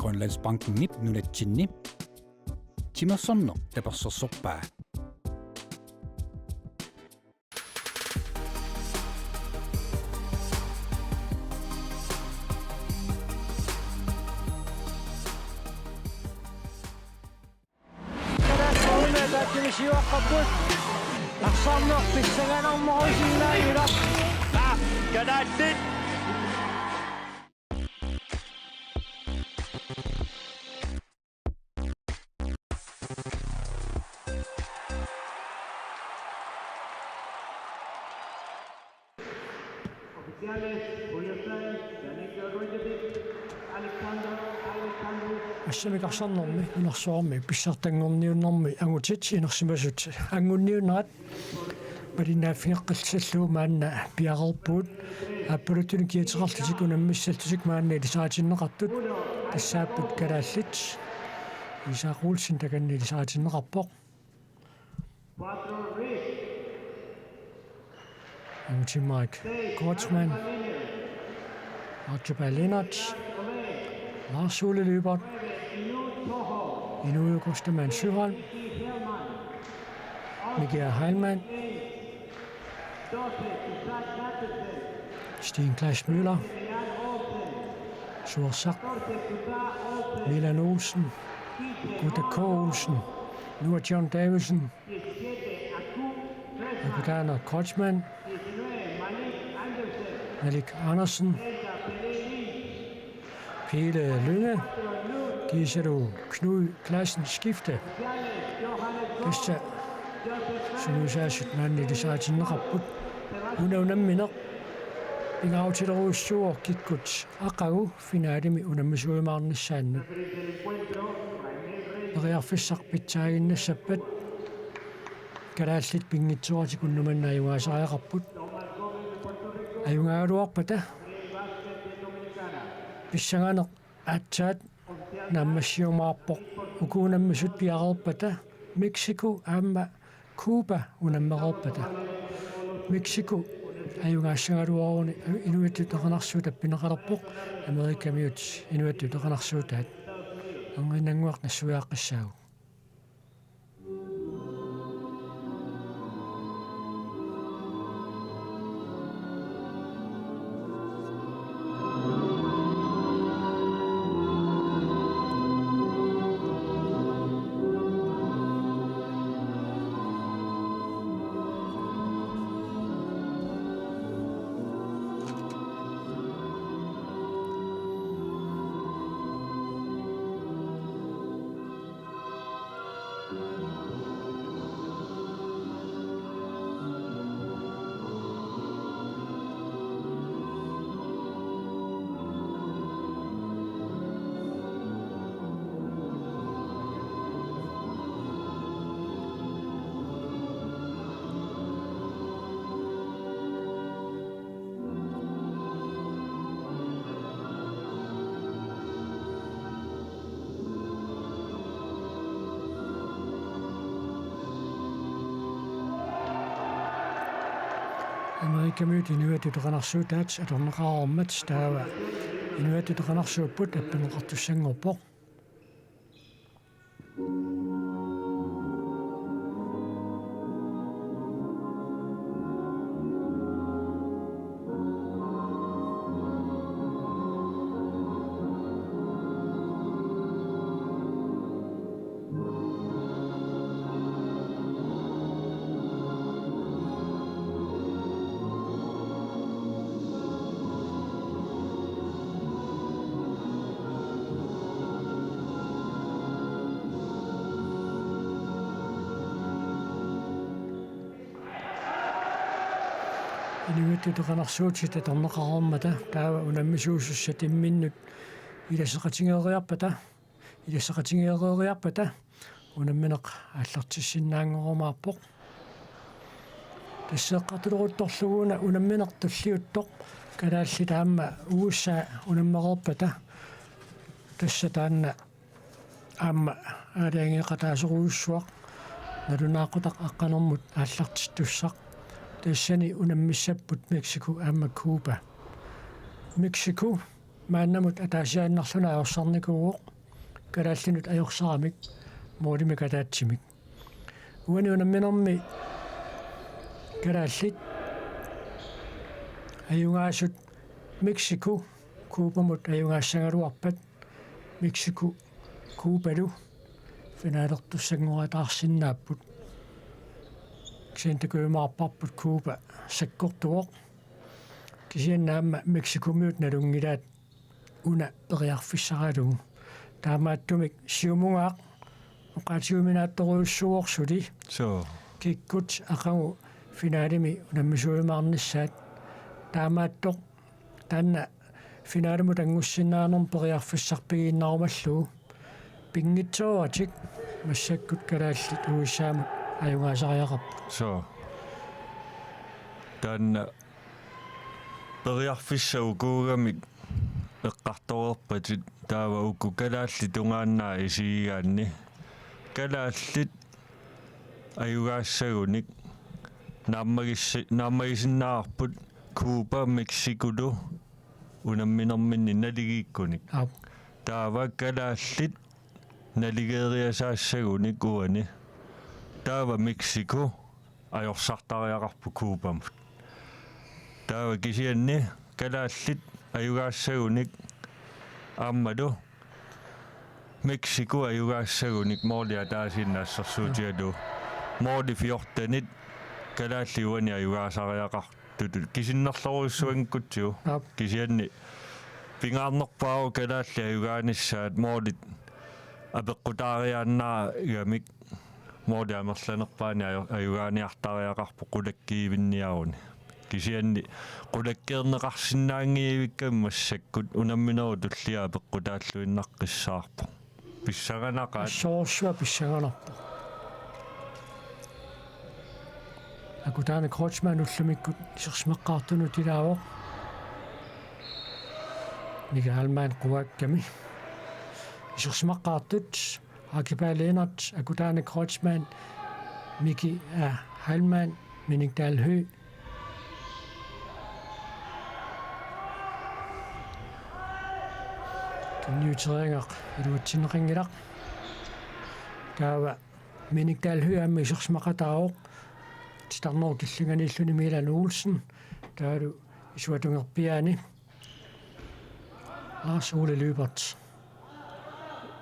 Grønlandsbanken nip nunatsinni. Timersorno tapersorsorpaa. Assammik pissagan ommoisinnaira. Kalaallit. Assammik arsarluni unersuarmi pissartangorniunnermi angutit inersimasut anngunniunneq малинааффингеққалсаллуу маанна пиарерпуут аппалутуни киатеқарлутик унаммиссалтусик маанна илисаатиннеқартут тассааппут Kalaallit исаақуулсин таканни илисаатиннеқарпоқ Антимайк Коцман Archipelagot Lars Ole Løbert Inuit Kostemann Søholm Miguel Heilmann Sten Klaas Møller Sorsak Milan Olsen Gutta K. Olsen nu er John Davidsen Akudana Kochman Malik Andersen Pele Lynge Gisero Knud Klassen Skifte Gesta Sunusasut Manni Lisaatinneqarput Unaunamminer Ingautillerussuor Kikkuts Aqagu Finaalimi Unamisuimaarnissaannut Periarfissarpitsaaginnassappat Kalaallit pingitsuartikunnumannaiuaasariaqarput Ajungaaluarpata Pissanganeq aatsaat nammassiumaarpoq ukuunammisut piareerpata Mexico aamma Cuba unammereerpata Mexico ajungaassagaluaruni inuittutaqanarsuut appineqalerpoq Amerikamiut inuittutaqanarsuutaat anginanguaq nassuiaaqqissaagu Amerikamiut inuittutaqanarsuutaat atorneqaarormat taava inuittutaqanarsuupput appineqartussanngorpoq inuittutaqanarsuutit atorneqaarormata taava unammisuusussat imminnut илассеқатингеэриарпата унамминеқ аллартиссиннаангоруmaarpoq тассеэққартулерутторлугуна унамминеқ туллиуттоқ Kalaallit аама уусаа унаммеқарпата тассатаанна аама аалиангеқатаасеруйуссуақ налунаақутақ аққанэрмут ааллартиттуссақ тассани унаммиссаппут Mexico аама Cuba Mexico мааннамут атаасиааннарлуна аорсарникууоқ Kalaallinut ajorsaamik moodimi kataatsimik. Uani unamminermi Kalaallit ajungaasut Mexico Kuupamut ajungaassangaluarpat Mexico Kuupalu finaalertussanguataarsinnaapput kisiantakuumaarparput Kuupa sakkortuoq kisiannaamma Mexico miut nalungilaat una periarfissaralugu taamaattumik siumungaaq oqaatiuminaattoruussuorsuli so kikkut aqangu finaalimi unammisuumaarnissaat taamaattoq taanna finaalimut angussinnaarnerm periarfissarpigiinnarumallugu pingitsoatik massakkut Kalaallit uissaamut ajungaasariaqarput so taanna periarfissau kuugamik eqqartorerpatit taava ukku Kalaallit ungaannaa isigigaanni Kalaallit ajugaassagуник нааммагисиннаарпут Куба Мексикулу унамминерминни налигииккуник таава Kalaallit налигериасаассагуник уани таава Мексико ajorсартариақарпу Кубамут таава кисианни Kalaallit ajugaassагуник ааммалу Mexico ajugaassagуник моолиа таасиннаассерсуутиалу мооли фиортанит Kalaalliuani ajugaasaриақартутут кисиннерлоруссуангкутсиу кисианни пингаарнерпаау Kalaalli ajugaanissaat моолит апеққутаариааннаа игамик мооли амерланерпаани ajugaaниартариақарпу қулаккиивинниаруни кисианни қулаккеернеқарсинаангиивиккам массаккут унамминеру туллиа апеққутааллуиннаққиссаарпу писсаганақаат соорсуа писсаганарпу акутаана крочман уллумиккут исерсмеққартуну тилаавоқ нигаалмаан қуакками исерсмеққартут акипалeenart акутаана крочман мики халман минигтаалхүй ньютринга илуатсинеқингилақ таава минигтаалхүй амми исерсмеқатаавоқ титарнер киллунганиллуни Милан Олсен таалу исуатунгерпиаани Lars Ole Løbert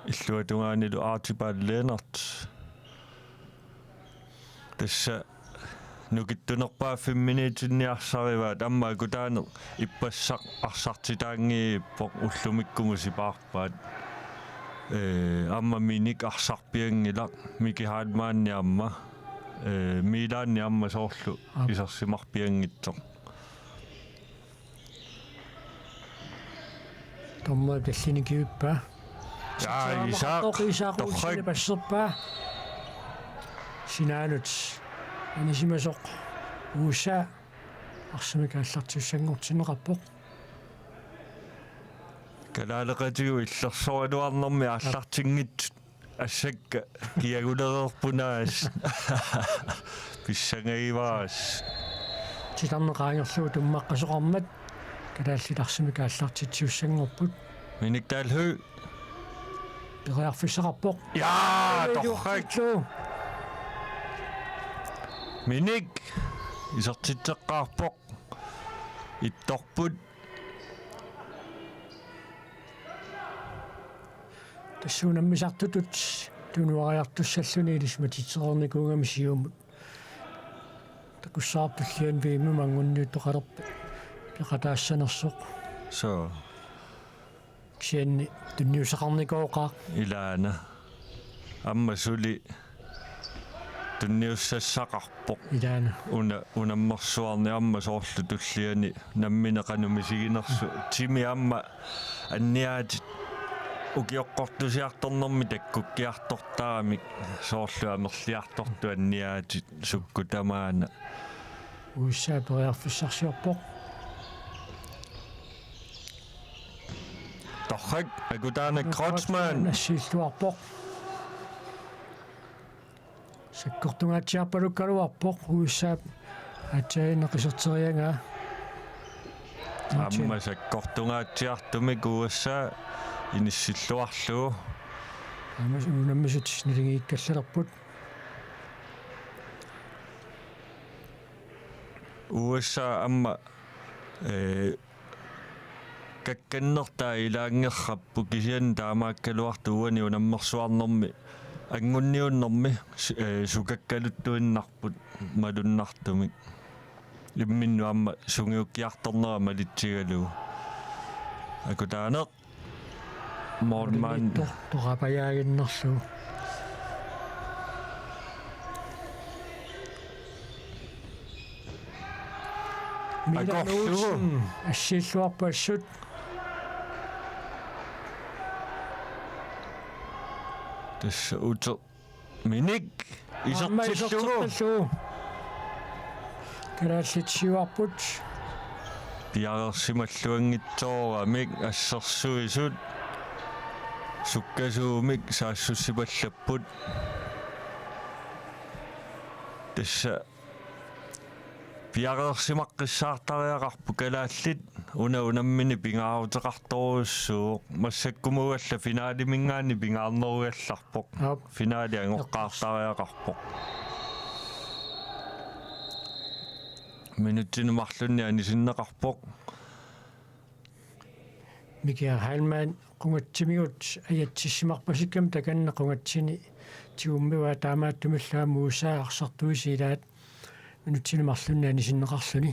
иллуатунгаанилу Archibald тасса нукиттунерпаа 5 минутинниарсариваат аммаа кутаане иппассақ арсартитаангииппоқ уллумиккумусипаарпаат амма миник арсарпиангилақ мики хаалмаанниамма милаанниамма соорлу исерсимарпиангитсоқ томма каллиникиуппа исаақ пассерпаа синаанут анисимасоқ уса Assammik аллартуссангортинеқарпоқ Kalaalleqatigu иллерсоруалуарнэрми аллартингит ассакка киагулерерпунаас писсангаиваас титарнеқаангерлуу туммаққасоқармат Kalaallit Assammik аллартитсиуссангорпут миниктаалху периарфиссақарпоқ торхак миник исертитсеққарпоқ итторпут тассуунаммисартутут тунуариартуссаллуни илисматитсеқорникуугами сиумут такуссаартуллиан VM-мут anngunniunneq пиқатаассанерсоқ so ксианни тунниусақарникооқаа илаана амма сули тунниуссассақарпоқ илаана унаммерсуарни амма соорлу туллиани намминеқанумисигинерсу тими амма анниаат укиоққортусиарторнэрми таккуккиартортарамик соорлу амерлиарторту анниаатит суккутамаана уиссаа периарфиссарсиорпоқ торхак акутаана крочман нассииллуарпоқ саккортунгаатсиарпалуккалуарпоқ уиссаа атсаинеқисертериангаа амма саккортунгаатсиартумик уассаа иниссиллуарлугу Unammisut nilingikkallerput. USA amma kakkannertaa ilaangerrappu kisian taamaakkaluartuuani unammersuarnermi anngunniunnermi sukakkaluttuinnarput malunnartumik imminnu amma sungiukkiartornera malitsigalu akutaaneq morman toqapajaaginnerlu Milanuusen assilluarpassut tässä uto minik isartillugu Kalaallitsiuarput piarersimalluangitsoora assersuisut sukkasuumik saassussipallaput tässä piarersimaqqissaartariaqarpu kalaallit unammini pingaaruteqartoruussuu massakkumugalla finaalimingaani pingaarneruallarpoq finaali angoqqaartariaqarpoq minutinumarlunni anisinneqarpoq Mikia Heilmann qungatsimigut ajatsissimarpasikkam takanne qungatsini tiummiwa taamaattumillaamu usaarsartuisilaat minutinumarlunni anisinneqarluni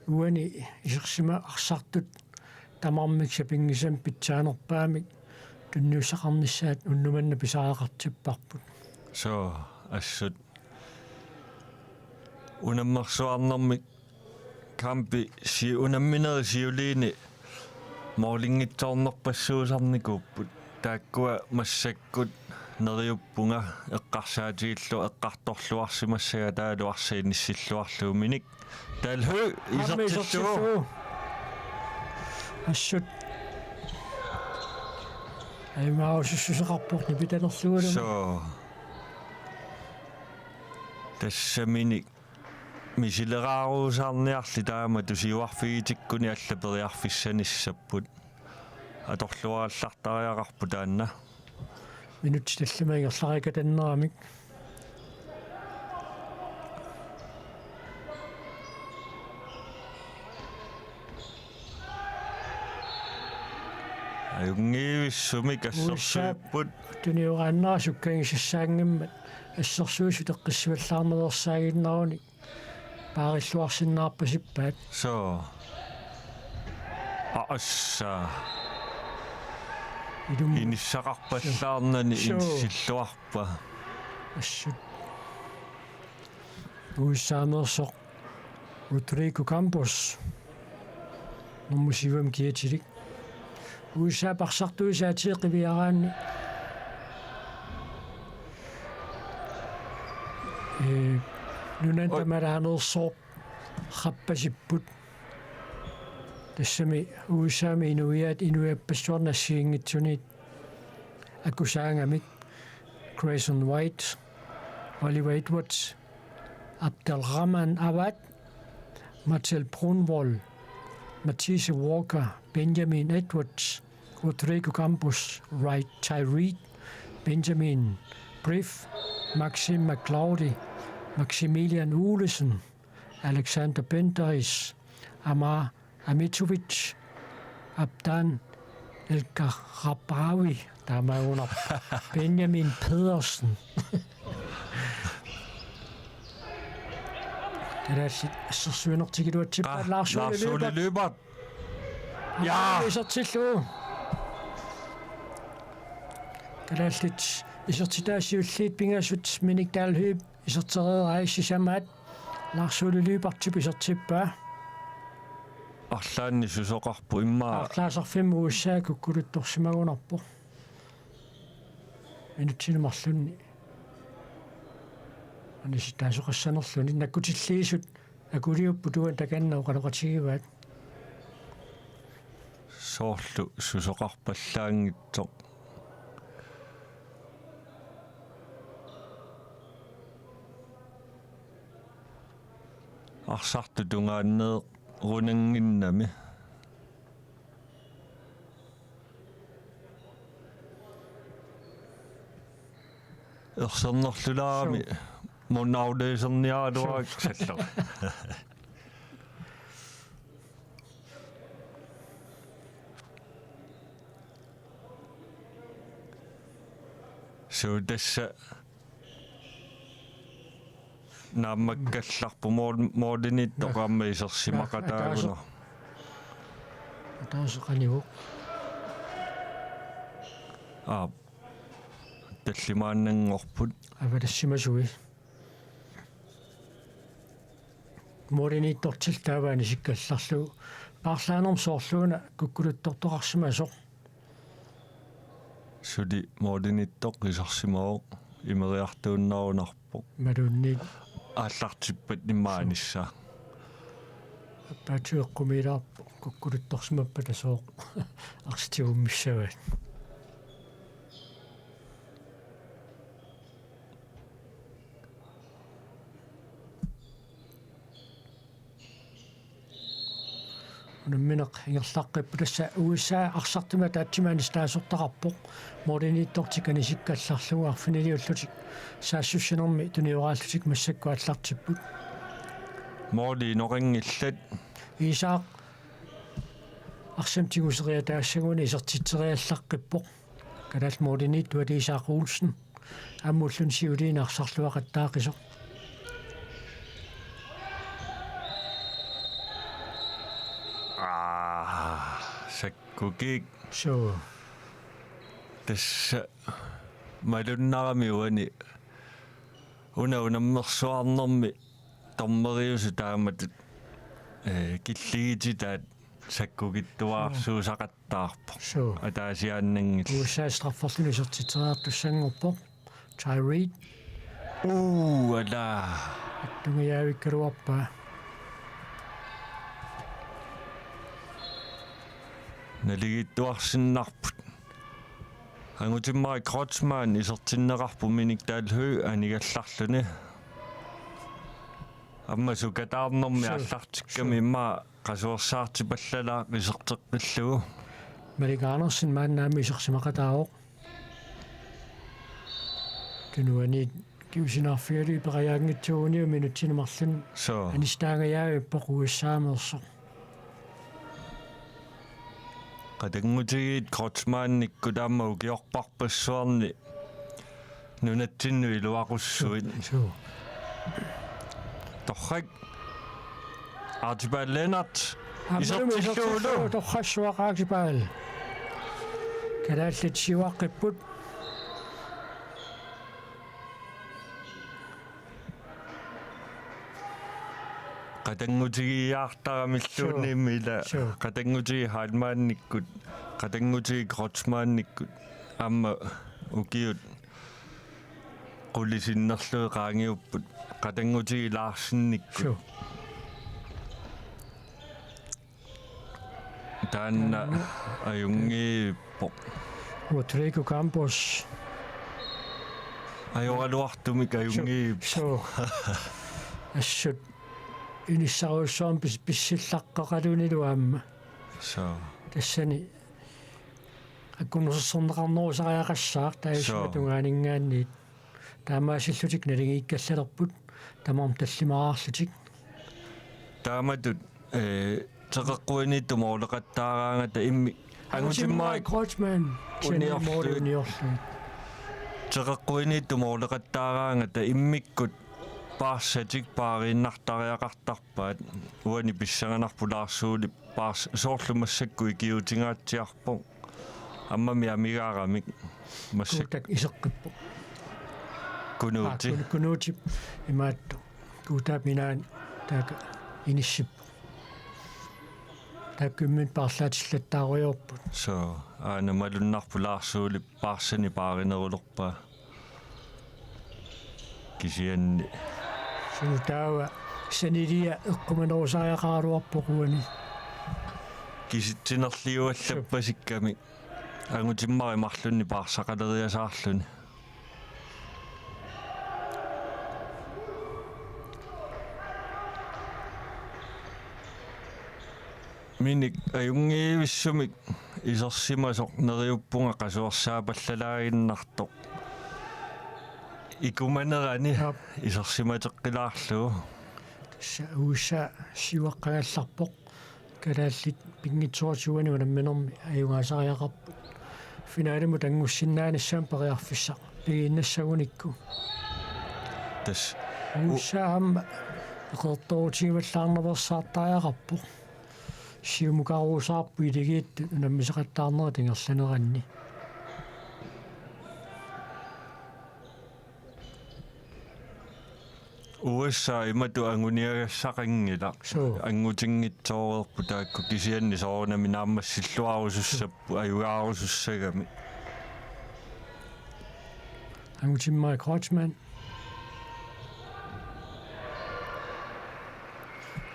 uani isersima arsartut tamarmik sapingisam pitsaanerpaamik tunniussaqarnissaat unnumanna pisaaqartipparput so assut unammersuarnermik kampi si unammineri siuliini moorlingitsoornerpassuusarnikuupput taakkua massakkut neriuppunga eqqarsaatiillu eqqartorluarsimassaga taaluarsiinissilluarluuminik talhu isartillugu assut aimaaussussuseqarporni pitalerluuluma so tassamini misileraruusarniarli taama tusiuarfiitikkuni allaperiarfissanissapпут аторлуараллартариақарпу таанна минут талламагерларика таннерамик аюнгиивиссумик ассерсуиппут туниорааннера суккагисассаангаммат ассерсуусу теққиссиваллаармалерсаагиннаруни паариллуарсиннаарпасиппаат so assa инissaqarpallaarnani инсиллуарпа ассут уиссаамерсоқ Rodrigo Campos номмусивам киатилик уиссаа парсартуисаатиэқивиараанни Nunaata malaanерсооп хаппасиппут тассами уусаами инуиат инуиаппассуарнассиингитсунит акусаангамик Grayson White Oliver Edwards Abdelrahman Awad Marcel Brunvoll Matisse Walker Benjamin Edwards Rodrigo Campos Wright Tyree Benjamin Brief Maxim McLeody Maximilian Olesen Alexander Benderis Amar Amitovic Abdan El-Garabawi der Benjamin Pedersen det så svinder til du til Lars Ole løber ja så til det lidt så til der lidt binger så men ikke dalhøb så tager rejse sammen Lars Ole løber til så til bør арлаанни сусоқарпу иммаа арлаасарфимму уссааку кулутторсимагунарпо инутсинумарлунни аниситаасоқассанерлуни наккутиллиисут акулиуппу туан таканнау қалоқатигиваат соорлу сусоқарпаллаангитсоқ арсарту тунгааннеэ рунангиннами ersernerlulaami munauleeserniaaluak sallo so dessa naammakkallarpu moodinit toqammiisersimaqataaguna атаасеқаниу таллимааннангорпут авалассимасуи моринитторtil тааваани сиккалларлу паарлаанерм соорлууна куккулуттортоқарсимасо суди моодиниттоқ исарсимао имериартууннарунарпо малуунни ааллартиппат ниммаанisса аппаатуэққумилаарпо куккулутторсимаппа тасоо арстиуммиссаваат унамминеқ ингерлаққиппу тасса USA арсартима таатсимаанис таасортақарпоқ мориниттортикани сиккалларлугу арфинилиуллутик саассуссинерми туниорааллутик массаккуаллартиппут моodi норингиллат исаақ арсамтигусериа таассагуни исертитсериаллаққиппоқ калаал моринит туали исаақ уулсен аммуллун сиулиин арсарлуақаттаақисо sakkukiik so tassa malunnaramиуани унаммерсуарнэрми тормериусу тааматут киллигититаат саккугиттуаарсуусақаттаарпо so атаасиааннангил USA straffarluni исертитсериартуссангорпо Tyree ала тунгиаавиккалуарпаа налигиттуарсиннарпут ангутиммаи кротсмаан исертиннеқарпу миник таалху анигалларлуни амма сукатаарнэрми аллартикками имма qasuersaartipallala qiserteqqillugu малигаанерсин мааннаами исерсимақатаавоқ кинуани киусинаарфиали пераяангитсууниу минутсинемарлун so анистаагаяавиппоқ уиссаамерсо qatangutigiit krotsmaannikku taammagu kiorparpassuarni nunatsinnu iluaqussuit torrak Archibald Lennart исертиллуулу торхассуақаакипаал Kalaallit сиваққиппут qatangutigiaartaramilluunniimmila qatangutigi hailmaannikkut qatangutigi krotsmaannikkut amma ukiut qullisinnerluu qaangiupput qatangutigi laarsinnikkut taanna ajungiippo Rodrigo Campos ajoraluartumik ajungiippo so assut inissarussuarm pissillaqqqaqaluniluaamma so тассани аккунерсэрнеқарнерусариақассаақ таисма тунгаанингааниит таамаасиллутик налигииккаллалерпут тамарм таллимараарлутик тааматут теқэққуиниттума олеқаттаараангата имми ангутиммаи Крочман униорлу теқэққуиниттума олеқаттаараангата иммиккут паассатик паарииннартариақартарпаат уани писсаганарпулаарсуули паас соорлумассаккуи киутингаатсиарпо аммами амигаарамик массак так исеққиппо кунуути имаатто кутаапинаан така иниссиппо таккуммит паарлаатиллаттааруйорпут so аана малуннарпулаарсуули паарсани пааринерулерпаа кисианни сунутаава санилия эққуманерусариақаруарпоқуани киситсинерлиуаллаппасикками ангутиммари марлунни паарсақалериасаарлуни миник аюнгиивиссумик исерсимасоқ нериуппунга қасуарсаапаллалаагиннарто ikumanerani isarsimateqqilaarlugu ussa siuaqqagallarpoq kalaallit pingitsuartuani unamminermi ajungaasariaqarput finaalimut angussinnaanissaan periarfissaq pigiinnassagуникку tas усаама эқэрторутигиваллаарнерсаартариақарпо сиумукаруусаарпу илигиитту унаммисеқаттаарнера тингерланеранни USA imatu anguniagassaqangila angutiнгитсоорерпу таакку кисианни соорнами нааммассиллуаруссаппу аюгааруссагами ангутиммай крочман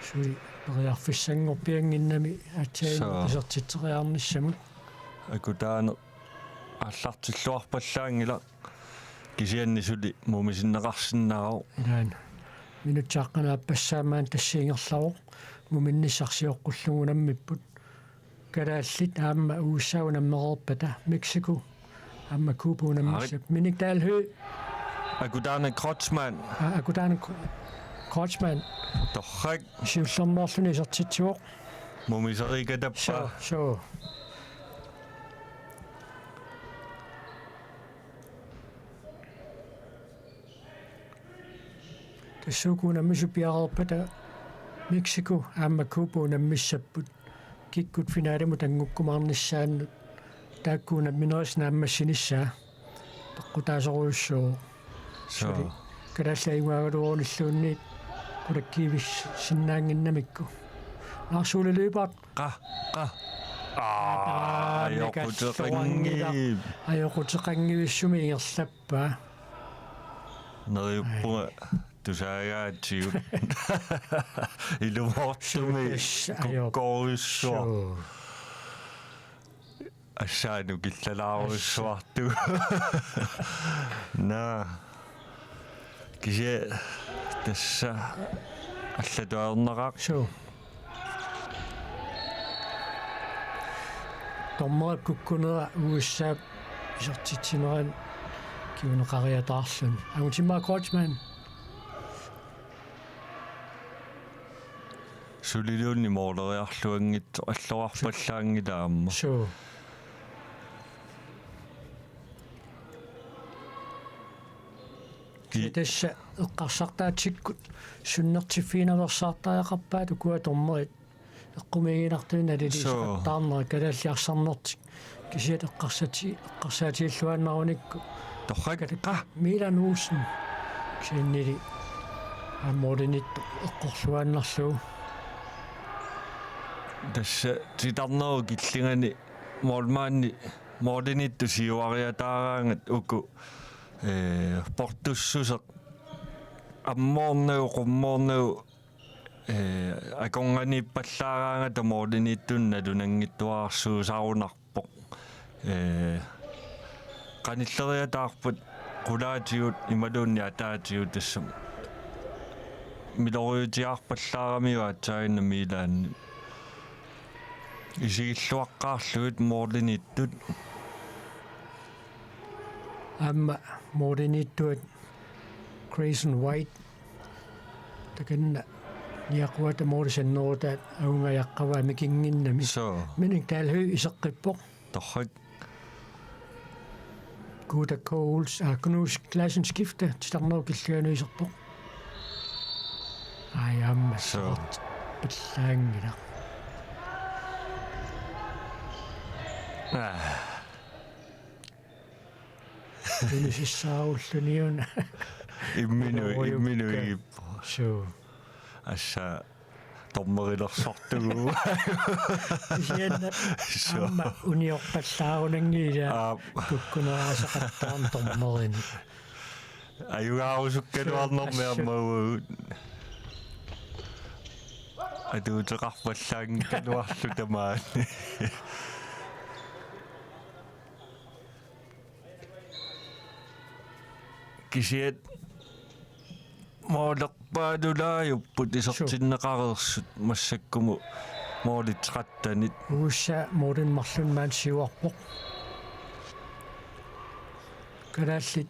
суи периарфиссангорпиангиннами атсаи писертитсериарниссамут акутаана аллартиллуарпаллаангила кисианни сули мумисиннеқарсиннаару наан минутсааққанааппассаамаан тассиингерлавоқ муминнисарсиоққуллугунаммиппут калааллит аама уссаунаммеқерпата мексико аама кубунаммисап миниктаалхүй акутаана крочман торрак сиуллермоорлуни сертитсуоқ мумисерикатаппа so тассуукунаммису пиарерпата мексико аама кубунаммиссаппут киккут финаалимут ангуккумаарниссааннут тааккуунамминерис нааммассиниссаа пеққутаасоруйуссуу so калааллаигуагалуорниллуунниит кулаккиивис синнаангиннамикку нарсуулилуипаат qa ajokutseqangivissuми ингерлаппаа нериппуга тусаагаатсигут илумортуми коккориссуа ассаану киллалааруссуарту на кисе тасса аллатуарнераақ so томмерап куккунера уиссаап исертитсинеран киунеқариатаарлун агутиммаа коучман сулилуунни моолериарлуангитсо аллоарпаллаангилаамма so китасса эққарсартаатсиккут суннертиффиинерсаартаақарпаат укуа томмерит эққумигинартуина лилисеқартаарнера калааллиарсарнертик кисиат эққарсаатииллуаннаруникку торракка милануусн кисиннили амморинитто эққорлуааннарлуу тасса титарнеру киллингани молмаанни моординитту сиуариатаараангат уку портуссусеқ аммоорнеу қуммоорнеу аконгани моординиттунна лунангиттуаарсуусаарунарпоқ qanilleриатаарпут qulaatigut ималуунни атаатигут тассам милориутиарпаллаарамиуаатсаагинна милаанни исигиллуаққаарлугут моординиттут амма моординиттуат Grayson White такенна ниақуата моорисаннерутаат аунгаяққаваа микингиннами миник таалхүй исеққиппоқ торрак Guda Coles kunus klassen skifte starner killganuiserpoq ajamma sort betlangila Illisissaarulluniuna иммину so assa tommerillersortugu isianna amma uniorpallaarunangiila kukkuneraasaqattaarn tommerini аюгаарусуккалуарнэрмиармагуут адуутеқарпаллаангкалуарлу тамаани кисиат моолерпаадулаajupпут исертиннеқарерсут массаккуму моолитеқаттанит уусса моодин марлунмаан сиуарпоқ калааллит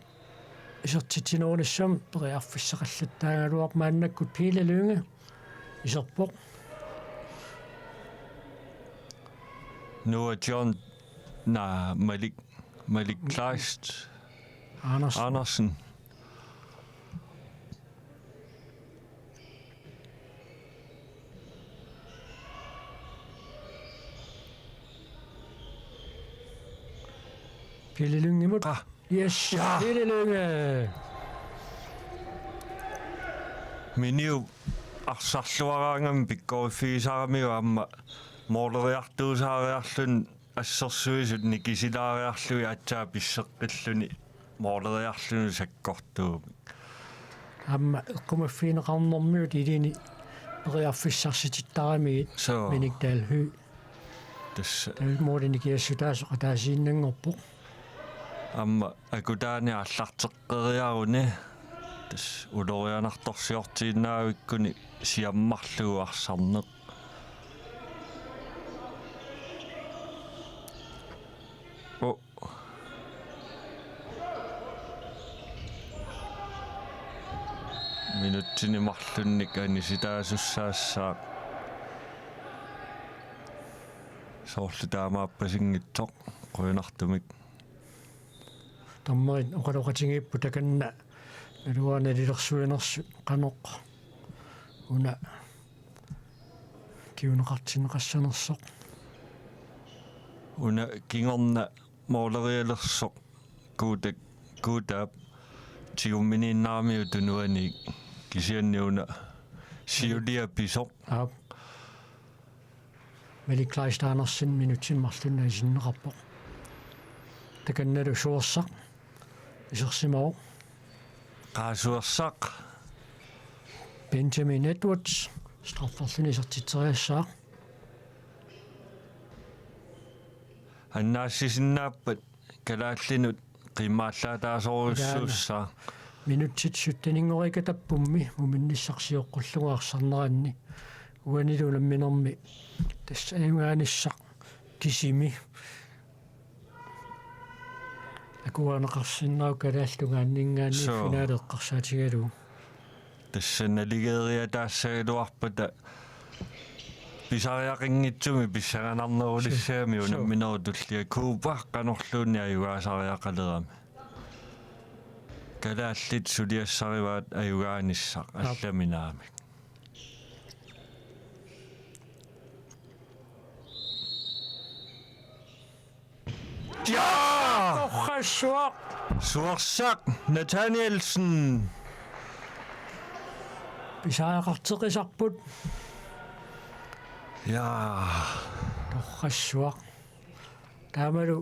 isartitinuunissam periarfissaqallattaangaluarmaannakkut piilalunga iserpoq Nu er John Malik Kleist Andersen. piilalungamut yes piilalunga Miniu arsarluaraangam pikkoriffigisaaramiu amma mooleriartuusaariarlun ассерсуисут никисилаариарлуи атсаа писсеққиллуни моолериарлуни саккортууми амма эққумаффинеқарнэрмиут илини периарфиссарсититтарамигит миниктаалху тасса моолиникиассутаасоқа таасииннангорпо амма акутаани аллартеққериаруни тас улорианарторсиортииннаавиккуни сиаммарлугу арсарнеқ Minuuttini marlunnik anisitaasussaassаа soorlutaamaappasinngitsoq quinartumik таммарин оқалоқатингиппу таканна налуаана лилерсуинерсу қаноқ уна киунеқартинеқассанерсоқ уна кингорна моолериалерсоқ куутаап тигумминииннаамиу тунуаник кисианниуна сиулиапписоқ аа Malik Kleist Andersen minuutin marlunna isinneқарпоқ таканналу суерсақ исерсимаа qaasuersaq Benjamin Edwards strafferluni isartiteriassаа аннаассисиннааппат калааллинут qimmaallаатаасоруссуусsaa минутсит суттанингорика таппумми муминниссарсиоққуллугаарсарнеранни уанилуламминерми тассааюнгааниссақ кисими акуанеқарсиннау калааллугааннингаанни финаалеққарсаатигалу тассаналигериатаассагалуарпата писариақингитсуми писсаганарнерулиссаами унамминерутуллиа куупаа канорлууни аюгаасариақалерами калааллит сулиассариваат аюгааниссақ алламинаами Ja! Suorsaq Nathanielsen. Pisaaaqarteqisarput. Ja. Torrassuaq. Taamalu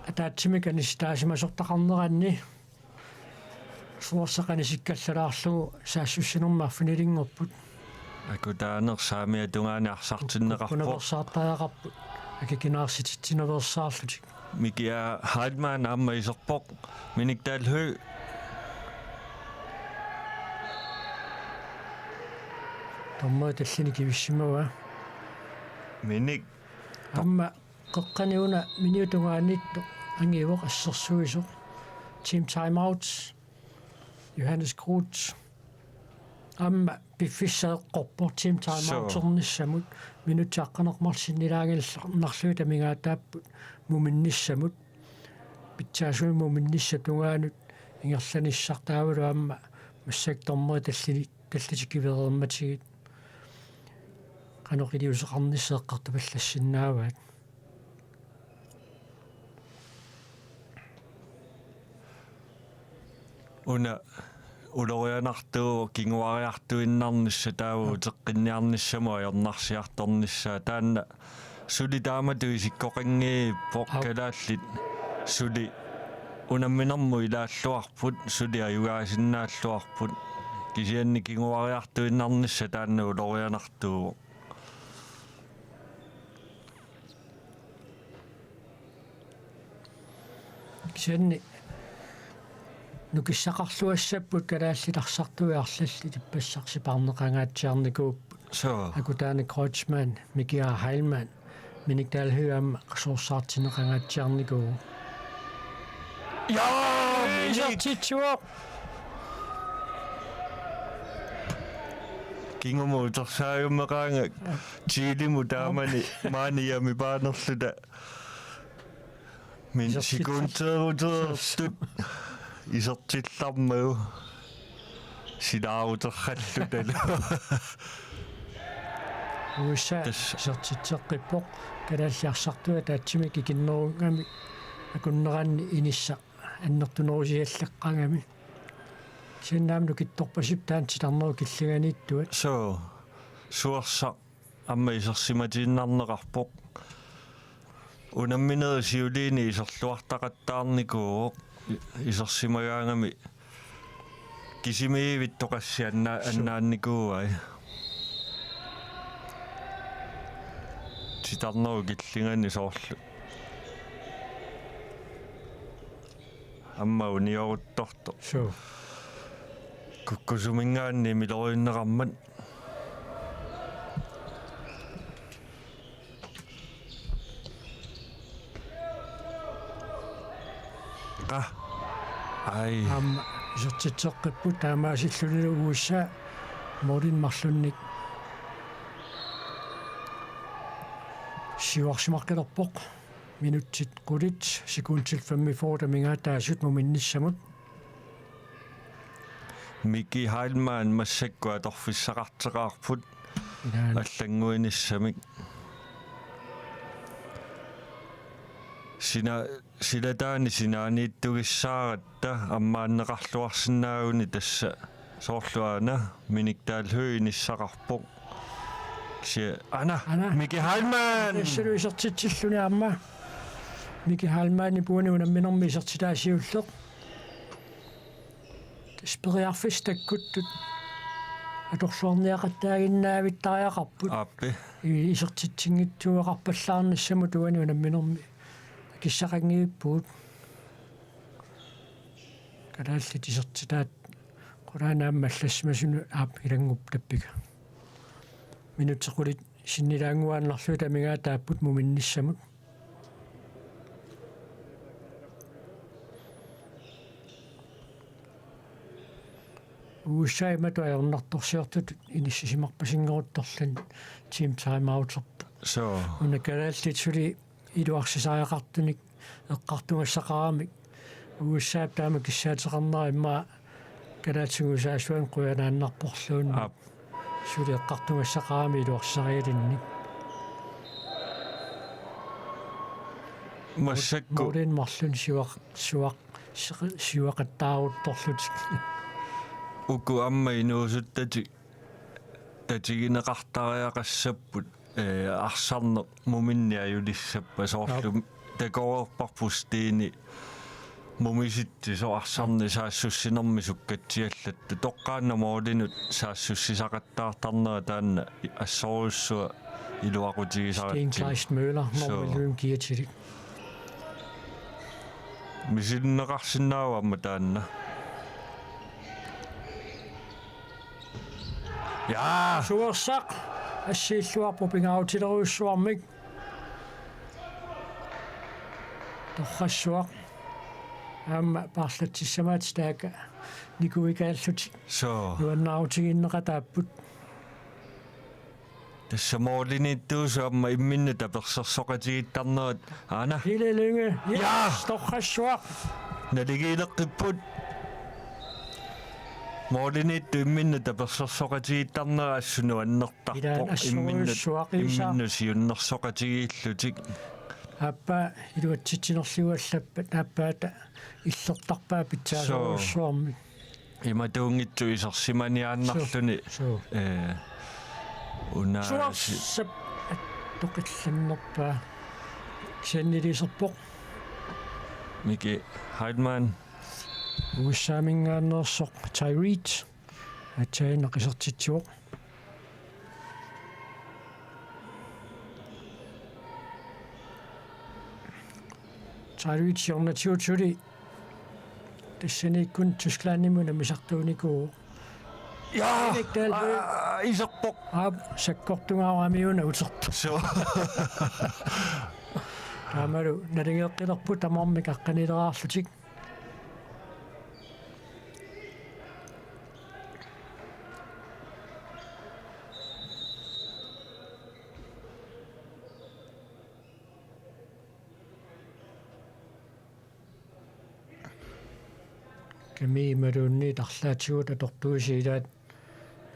ataatsimikanistaasimasuortaqarneranni. Suorsaqanisikkallalarlugu saassussinermaaffinilinngorput. Akutaanersaami atungaani arsartinneqarpo. Kunaversaartariaqarput. Akikinarsitittinerversaarlutik. Mikia Heidmann amma iserpoq miniktalhu Tomma tallini kivissimava. minik Amma qeqqaniuna miniutungaanittu angiivoq assersuisoq. Team timeouts. Johannes Krutz. Amma piffissaeqqorpo team timeouts-ernissamut minutiaqqanermarsinnilaangillarnarluuta mingaataapпут muminnissamut pitsaasui muminnissatugaanut ingerlanissartaavalu amma массактормери таллитиккиверерматигит qanoqiliuseqarnisseeqqartupallassinnaavaat una улорианартуу кингуариартуиннарнisса тааву теққинниарниссаму аернарсиарторнissaa таанна сули таамату исиккоқингии поккалааллит сули унамминерму илааллуарпут сули аюгаасиннааллуарпут кисианни кингуариартуиннарнisса таанна улорианартуу кисианни нукиссақарлуассаппут калааллиларсартуиарлалли типпассарсипаарнеқангаатсиарникууппут акутаани Кройцман Микиа Хайлман миниктаалхуамма қасуурсаартинеқангаатсиарникуу Ja, Isartitsuoq. Kingomuutersaayummeqaanga tiilimu taamani maaniami paanerluta min sikunteerutertut isertillarmau silaaruterrallu Usa isartitseqqippoq kalaalliarsartua taatsimi kikinnerungami akunneranni inissa аннертунерусиаллаққангами синнаамну китторпасип таантиларнеру киллиганииттуат so suarsa amma isersimatiinnarneqarpoq unammineru siuliini iserluartaqattaarnikuuq isersimagaangami kisimiivit toqassi annaannikuuai titarneru killingani soorlu amma unioruttorto so kukkusumingaanni miloriinneqarman ai isartitseqqipпут таамаасиллунилу уусса морин марлунник сиуарсимаркалерпоқ минутсит qulит секундсил 45 мингаатаасут муминниссамут Miki Heilmann massakua torfissaqarteqarput аллангуинissамик силатаани синаанииттугиссааратта аммааннеқарлуарсинаагуни тасса соорлуаана миниктаалхуиниссақарпоқ си ана Miki Heilmann эссалу исертитсиллуни амма Miki Heilmann ипуани унамминерми исертитаасиуллеқ спериарфистаккуттут аторсуарниақаттаагиннаавиттариақарпут аппи исертитсингитсуеқарпаллаарнассаму туани унамминерми киссақангииппуут калааллит исертитаат qulaanaamma аллассимасуну аап илангуп таппика минутсеқулит синнилаангуааннарлу тамигаатааппут муминниссамут уусаимату аернарторсиортут иниссисимарпасингерутторлан тим таймаутсерпа so унакалааллит сули илуарсисааяқартуник эққартунгассақарамик уусаап таама киссаатеқарнера имма калаатсугусаасуан қуянааннарпорлуунни ап сули эққартунгассақарами илуарсисариалинник массакку морин марлун сиуақаттаарутторлутик уку амма инуусуттати татигинеқартариақассаппут арсарне муминниаюлиссаппа соорлу такоорпарпустиини мумиситти со арсарни саассуссинерми суккатсиаллатту тоққааннамоолинут саассуссисақаттаартарнера таанна ассоруссуа илуақутигисаратти Steenkleist Møller нормалуун киатилик мисиннеқарсинаавамма таанна ja суерсақ ассииллуарпу пингаутилеруйуссуармик торрассуақ аама парлатсиссамаат стаака никуикааллути so юаннаутигиннеқатааппут тассамоолиниттуусуамма имминна таперсерсоқатигиттарнерат аана хилелунге Ja. торрассуақ налигиилеққиппут моолинитту имминна таперсерсоқатигиттарнера ассуну аннертарпоқ имминна сиуннерсоқатигииллутик аппа илуатситсинерлуаллаппат ааппаата иллертарпаа питсаасоруссуарми иматуунгитсу исерсиманиааннарлуни соо уна суарсап тоқилланнерпаа сианнилисерпоқ Miki Heilmann уссаамингааннерсоқ Tyreit атсаинеқисертитсуоқ Tyreit сиорнатиутсули тассаниккун Тусклааннимуна мисартууникуу ja Nikdalbø. Iserpok аап саккортунгаарамиуна утерту so таамалу налингеққилерпу тамармик аққанилераарлутик kami madunni tarlaatigut atortuusiilaat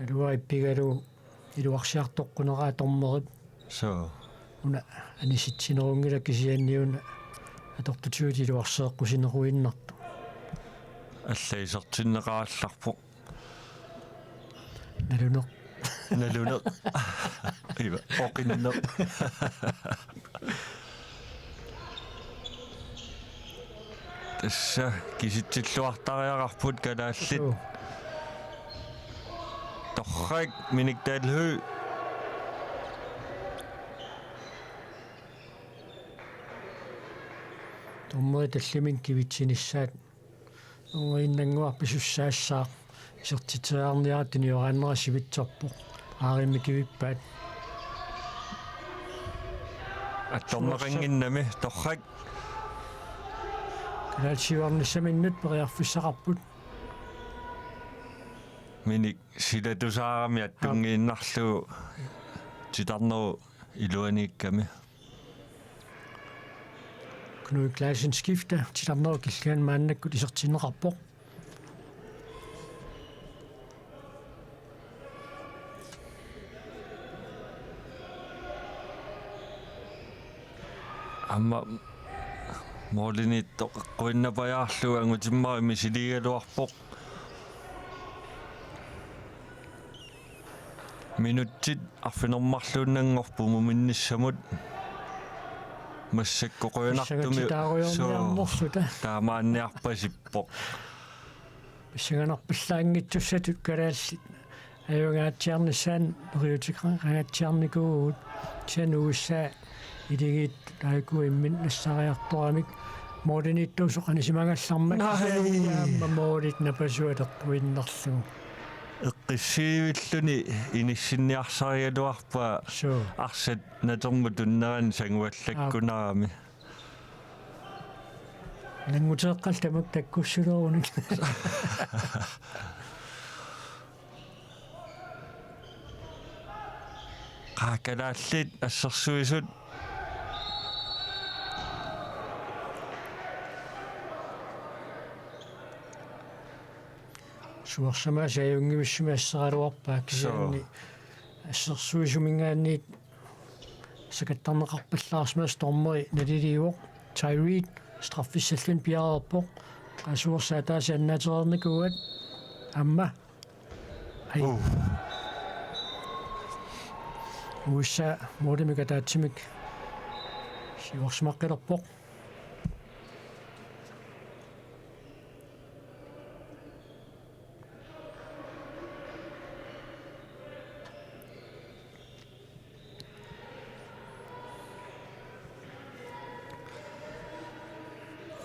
alua ippigalu iluarsiartoqquneraa tormerit so una anisitsinerungila kisianniuna atortutigut iluarseeqqusineruinnartu аллаисертиннеқаалларпоқ naluneq ива оқиннеқ тасса киситсиллуартариақарпут калааллит торрак миниктааллу томмери таллимин кивитсинissaat унгуиннангуарписуссаассаа сертитеарниаратини ораннерасивитсорпоқ ааримми кивиппаат аттормеқангиннами торрак калаалсиуарниссаминнут периарфиссақарпут миник силатусаарами аттунгииннарлу титарнеру илуаниикками кнуи классен скифта титарнеру киллуан мааннаккут исертинеқарпоқ амма молинитто қуиннапаяарлу ангутиммарими силигалуарпоқ минуттит арфинермарлууннангорпуму минниссамут массаккоқуянартуми таамаанниарпасиппоқ писсаганарпиллаангитсуссатут калааллит аюнгаатсиарниссаан риутикрангаатсиарникуут тянууссаа илигит таакуиммин нассариарторамик моодиниттуусоқанисимагаллармак моодит напасуалертуиннарлугу эққиссиивиллуни иниссинниарсариалуарпаа арсат натерму туннеран сангуаллаккунарами нангутеэққал тамак таккуссулеруник qaakalaаллит ассерсуисут суарсамаа сааюнгивиссимаассералуарпаа кисианни ассерсуисумингаанниит сакаттарнеқарпаллаарсмаас тормери налилиуоқ тайрид страффиссаллун пиарерпоқ qasuursaa taasi annaterernikuat amma ai уусса модемика таатсимик сиорсмаққилерпоқ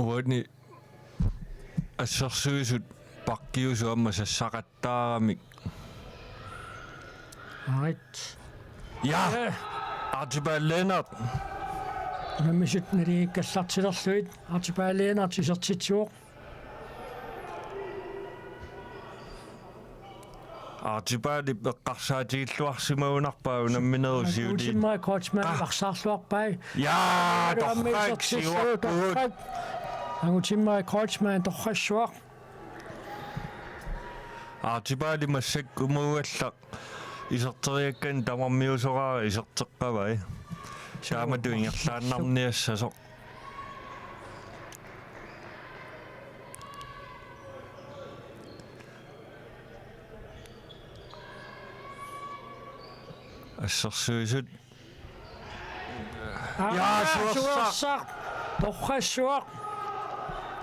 уани ассерсуисут паккиусуамма сассақаттаарамик right ja Archibald Leonard намисут налииккаллартилерлуит Archibald Leonard тисертитсуоқ Archibald эққарсаатигиллуарсимагунарпаа унамминерусиули утиммаа коучман варсаарлуарпай ja торрак сиуарпуут агутиммаа коучман торрассуақ Archibald массак умуаллақ исертериаккан тамармиусораа исертеққавай саамату ингерлааннарниассасоқ ассерсуисут суарсақ торрассуақ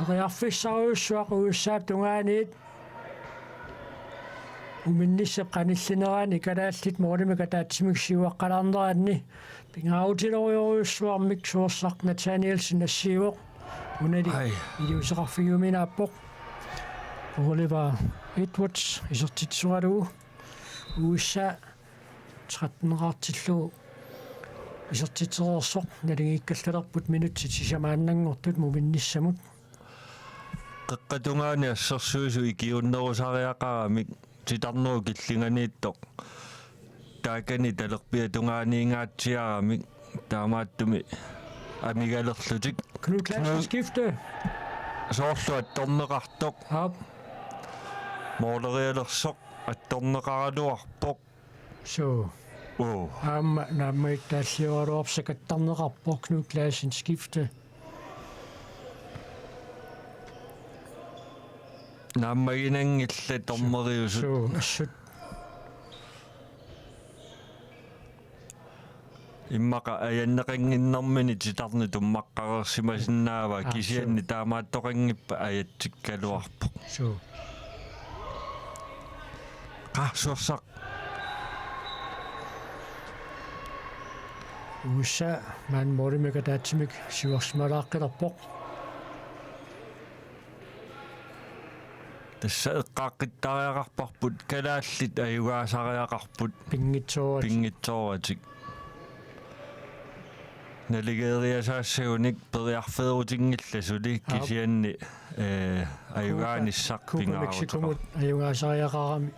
риарфиссаруйуссуақ уиссаап тунгаанит уминниссе qanillinerani kalaallit morimika taatsimikssiuaqqalarneraanni pingautiloruйоруйуссуармик суорсақ Nathanielsen ассиуоқ унали илиусеқарфигуминааппоқ Oliver Edwards исертитсуалугу уисса 13-артиллу исертитерерсоқ налигиккаллалерпут минутсит сисамааннангортут муминниссамут қеққатунгаани ассерсуису икиуннерусариақарамик титарнуу киллинганииттоқ таакани талерпиа тунгаанингаатсиарамик таамааттуми амигалерлутик Knudklassen skifte соорлуат торнеқартоқ Målerialersoq attorneqaraluarpoq. Så namik tassiualuarsak attarneqarpoq nuklaasin skifte. Nammaginangilla tormeriusut. Så assut Immaqa ajanneqinginnermini titarni tummaqqareersimasinnaava kisianni taamaattoqangippa ajatsikkaluarpoq. så Qassuarsaq USA man morimika taatsimik siuarsmalaaqqilerpoq. tassa eqqaaqqitariaqarparput kalaallit ajugaasariaqarput pingitsoratik naligeeriasaassaunik periarfeerutingillasuli kisianni ajugaanissaq pingaarutaq ajugaasariaqarami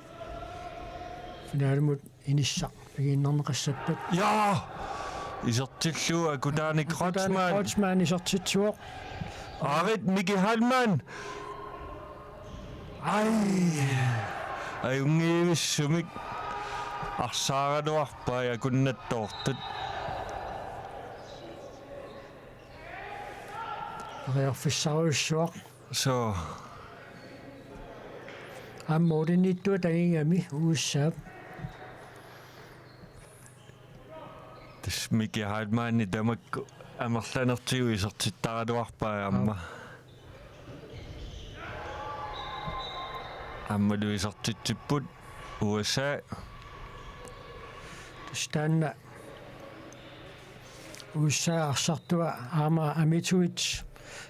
finaalmut inissaq pigiinnerneqassappat ja isertillua kutaani Krotsman isertitsuoq arit Miki Halman ajungiivissumik arsaaraluarpaa ja kunnattoortut ariarfissaruissuaq so ammoodinniittua tagingami uussaap tas Miki Halmanni tamakku amerlanertiu isertittaraluarpaa amma luisartitsipput USA tastaanna USA arsartua aama amituit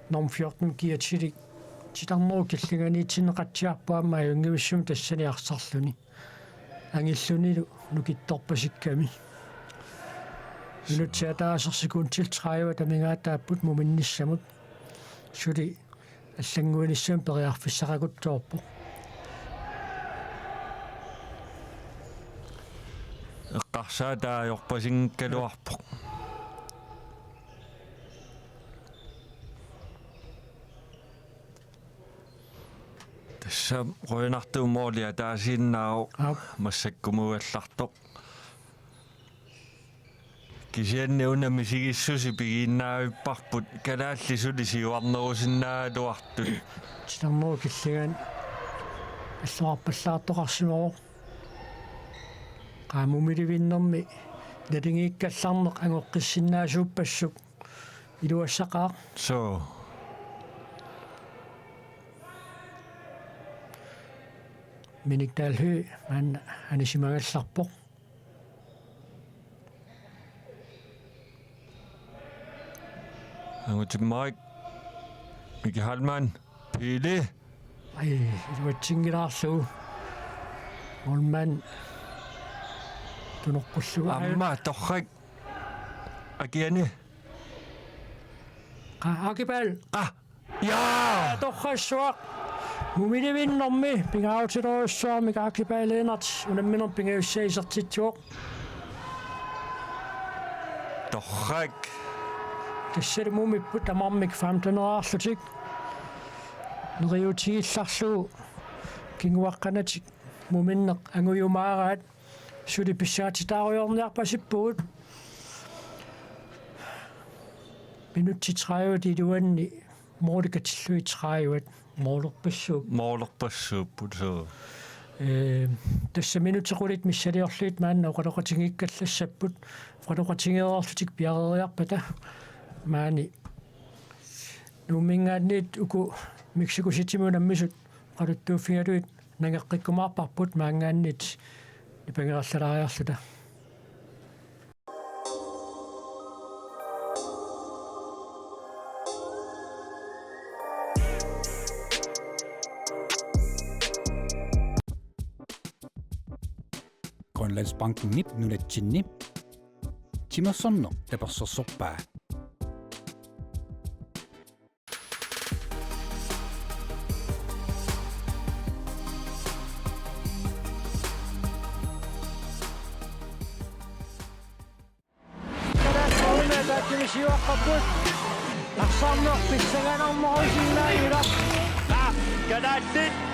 norm 14 kiatilik titarnero killinganiitsinneqatsiarpuamma ajungivissum tassani arsarluni angillunilu nukittorpasikkami inutsiataasersikun tiltraiva tamingaataapput muminnissamut suli аллангуинissam periarfissaqakuttoorpo eqqarsaa taajorpasingikkaluarpoq tassa qoinartuumoolia taasiinnaao massakkumugaallartoq kisianni unamisigissusi pigiinnaavipparput kalaallisuli siuarnerusinnaaluartut titarnero killingan аллуарпаллаартоқарсимаро qaamumilivinnermi nalingiikkallarneq angoqqissinnaasuuppassuk iluassaqaa so miniktalhy man anisimagallarpoq angutimmarik Miki Halman pili iluatsingilaarlugu olman tunorqulluga amma torrak akiani akipal ja torrassuaq mumilivinnermi pingautileruissuarmi kaakipaaleenart unamminor pingaussaisartitsuoq torrak тассалумумиппут амармик 15-нераарlуtik нериутигилларсуу кингуаққанатик муминнеқ ангуйумаараат сули писсаатитааруйорниарпасиппугут минутти 30 илуанни мооликатиллуи 30-ат моолерпассууппут соо тасса минутеқулит миссалиорлуит маанна оқалоқатингиккаллассаппут оқалоқатингеерлутик пиарериарпата маани нумингаанниит уку Mexico City мунаммисут qaluttuuffigaluit nangеққиккумаарпарпут маангааннит ипангераллалаариарлута Grønlandsbanken nip nunatsinni timersorneq tapersersorpaa siuaqqapput arsaarneq pissaganarmorusinnaailaq Kalaallit